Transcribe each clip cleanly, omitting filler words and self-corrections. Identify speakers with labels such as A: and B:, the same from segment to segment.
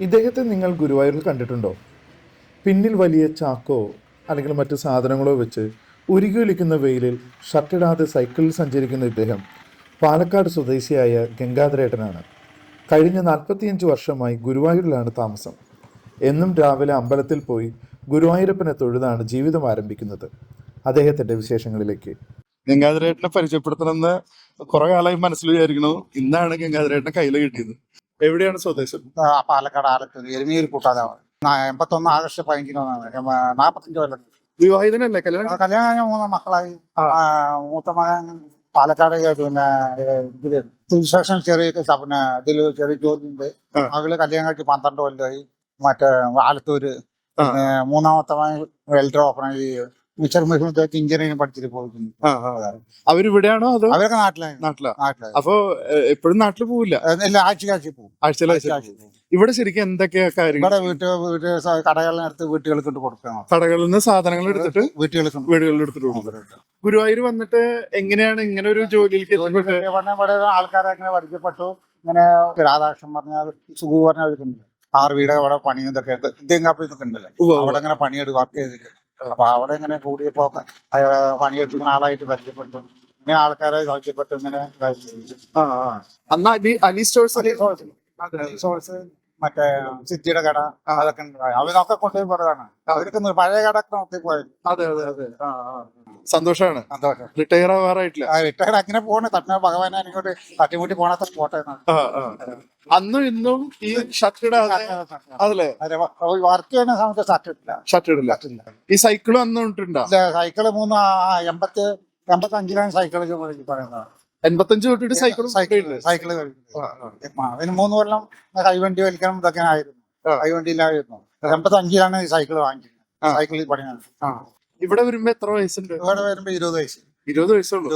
A: ഇദ്ദേഹത്തെ നിങ്ങൾ ഗുരുവായൂരിൽ കണ്ടിട്ടുണ്ടോ? പിന്നിൽ വലിയ ചാക്കോ അല്ലെങ്കിൽ മറ്റു സാധനങ്ങളോ വെച്ച് ഉരുകിയൊലിക്കുന്ന വെയിലിൽ ഷർട്ടിടാതെ സൈക്കിളിൽ സഞ്ചരിക്കുന്ന ഇദ്ദേഹം പാലക്കാട് സ്വദേശിയായ ഗംഗാധരേട്ടനാണ്. കഴിഞ്ഞ 45 വർഷമായി ഗുരുവായൂരിലാണ് താമസം. എന്നും രാവിലെ അമ്പലത്തിൽ പോയി ഗുരുവായൂരപ്പനെ തൊഴുതാണ് ജീവിതം ആരംഭിക്കുന്നത്. അദ്ദേഹത്തിന്റെ വിശേഷങ്ങളിലേക്ക്. ഗംഗാധരേട്ടനെ പരിചയപ്പെടുത്തണമെന്ന് കുറെ കാലമായി മനസ്സിൽ വിചാരിക്കണു. ഇന്നാണ് ഗംഗാധരേട്ടനെ കയ്യിൽ കിട്ടിയത്. എവിടെയാണ് സ്വദേശം?
B: പാലക്കാട് ആലത്തൂർ എരുമേലി കൂട്ടാതെ 81 ആഗസ്റ്റ് 15 45 കൊല്ലം.
A: വിവാഹിതനല്ലേ? കല്യാണം
B: കല്യാണം 3 മക്കളായി. മൂത്ത മകൻ പാലക്കാട് പിന്നെ ശേഷം ചെറിയ പിന്നെ ഇതില് ചെറിയ ജോലിയുണ്ട്. മകള് കല്യാണം കഴിച്ച് 12 കൊല്ലമായി. മറ്റേ ആലത്തൂര്. മൂന്നാമത്തെ മകൻ വെൽഡർ ഓപ്പൺ എഞ്ചിനീയറിംഗ് പഠിച്ചിട്ട് പോയിട്ടുണ്ട്.
A: അവരിവിടെയാണോ അതോ?
B: അവരൊക്കെ നാട്ടിലാണ്.
A: നാട്ടിലാ? അപ്പൊ എപ്പോഴും നാട്ടിൽ പോവില്ല?
B: എല്ലാ ആഴ്ച പോകും.
A: ആഴ്ച. ഇവിടെ ശരിക്കും എന്തൊക്കെയാ കാര്യങ്ങൾ?
B: ഇവിടെ കടകളിനടുത്ത് വീട്ടുകൾക്ക് കൊടുക്കണം.
A: കടകളിൽ നിന്ന് സാധനങ്ങൾ എടുത്തിട്ട് വീടുകളിൽ എടുത്തിട്ട് കൊടുക്കും. ഗുരുവായൂർ വന്നിട്ട് എങ്ങനെയാണ് ഇങ്ങനെ ഒരു ജോലിയിലേക്ക്
B: ആൾക്കാരെ അങ്ങനെ പരിചയപ്പെട്ടു. ഇങ്ങനെ രാധാകൃഷ്ണൻ പറഞ്ഞാൽ സുഖു പറഞ്ഞ 6 വീട് അവിടെ പണി ഇതൊക്കെ ഇതൊക്കെ ഉണ്ടല്ലോ. അവിടെ അങ്ങനെ പണിയെടുത്ത് വർക്ക് ചെയ്തിട്ട് അപ്പൊ അവിടെ ഇങ്ങനെ കൂടിയപ്പോ പണിയെടുക്കുന്ന ആളായിട്ട് പരിചയപ്പെട്ടു. ഇങ്ങനെ ആൾക്കാരെ പരിചയപ്പെട്ടു. ഇങ്ങനെ സോഴ്സ് മറ്റേ സിറ്റിയുടെ കട അതൊക്കെ അവരൊക്കെ കൊണ്ടുപോയി പോയതാണ്. അവർക്ക് പഴയ കടക്ക് നോക്കി പോയത്.
A: അതെ. സന്തോഷമാണ്. റിട്ടയർ ആവാറായിട്ടില്ല.
B: റിട്ടയർ അങ്ങനെ പോണേ. തട്ട ഭഗവാനെ ഇങ്ങോട്ട് തട്ടിമുട്ടി പോണത്ര പോട്ടെ.
A: അന്നും ഇന്നും ഈ ഷർട്ട് അതല്ലേ
B: വർക്ക് ചെയ്യുന്ന സമയത്ത്
A: ഷർട്ട് ഇടില്ല. ഈ സൈക്കിളും അന്നും ഇട്ടുണ്ടോ?
B: സൈക്കിള് 85 സൈക്കിള് പറയുന്നത്.
A: 85 തൊട്ടിട്ട് സൈക്കിള്
B: അതിന് 3 കൊല്ലം കൈവണ്ടി വലിക്കണം ഇതൊക്കെ ആയിരുന്നു. കൈവണ്ടിയിലായിരുന്നു. 85 ഈ സൈക്കിള് വാങ്ങിച്ചത്. സൈക്കിളിൽ പണിയാണ്.
A: ഇവിടെ വരുമ്പോ എത്ര വയസ്സുണ്ട്?
B: ഇവിടെ വരുമ്പോ 20 വയസ്സ്.
A: 20 വയസ്സുള്ളൂ.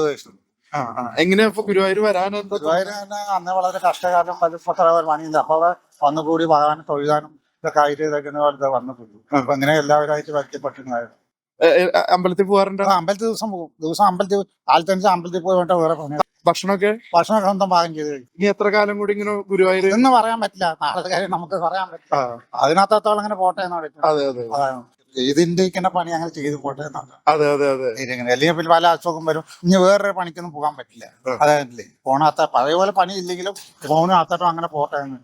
A: എങ്ങനെയാ ഇപ്പൊ ഗുരുവായൂർ വരാൻ?
B: ഗുരുവായൂർ അന്ന് വളരെ കഷ്ടകാലം പണിയില്ല. അപ്പൊ അവിടെ വന്നുകൂടി ഭഗവാനെ തൊഴുതാനും ഇതൊക്കെ ആയിട്ട് ഇതൊക്കെ വന്നുകൂടി. അപ്പൊ ഇങ്ങനെ എല്ലാവരുമായിട്ട് പരിചയപ്പെട്ടിട്ടുണ്ടായിരുന്നു.
A: അമ്പലത്തിൽ പോകാറുണ്ട്?
B: അമ്പലത്തിൽ ദിവസം അമ്പലത്തിൽ ആലത്തഞ്ച് അമ്പലത്തിൽ പോയി വേണ്ട വേറെ പണി.
A: ഭക്ഷണമൊക്കെ
B: സ്വന്തം പാകം ചെയ്ത് കഴിക്കും.
A: ഇനി എത്ര കാലം കൂടി ഇങ്ങനെ ഗുരുവായൂർ
B: എന്ന് പറയാൻ പറ്റില്ല. നാളത്തെ കാര്യം നമുക്ക് പറയാൻ പറ്റില്ല. അതിനകത്തോളം അങ്ങനെ പോട്ടെ എന്നാണ്. ഇതിന്റെ പണി അങ്ങനെ ചെയ്ത് പോട്ടെ എന്നാണ്. അല്ലെങ്കിൽ പിന്നെ പല അസുഖം വരും. ഇനി വേറൊരു പണിക്കൊന്നും പോകാൻ പറ്റില്ല. അതല്ലേ പോണാത്ത പഴയ പോലെ പണി ഇല്ലെങ്കിലും ഫോണിനകത്തോട്ടും അങ്ങനെ പോട്ടെ എന്ന്.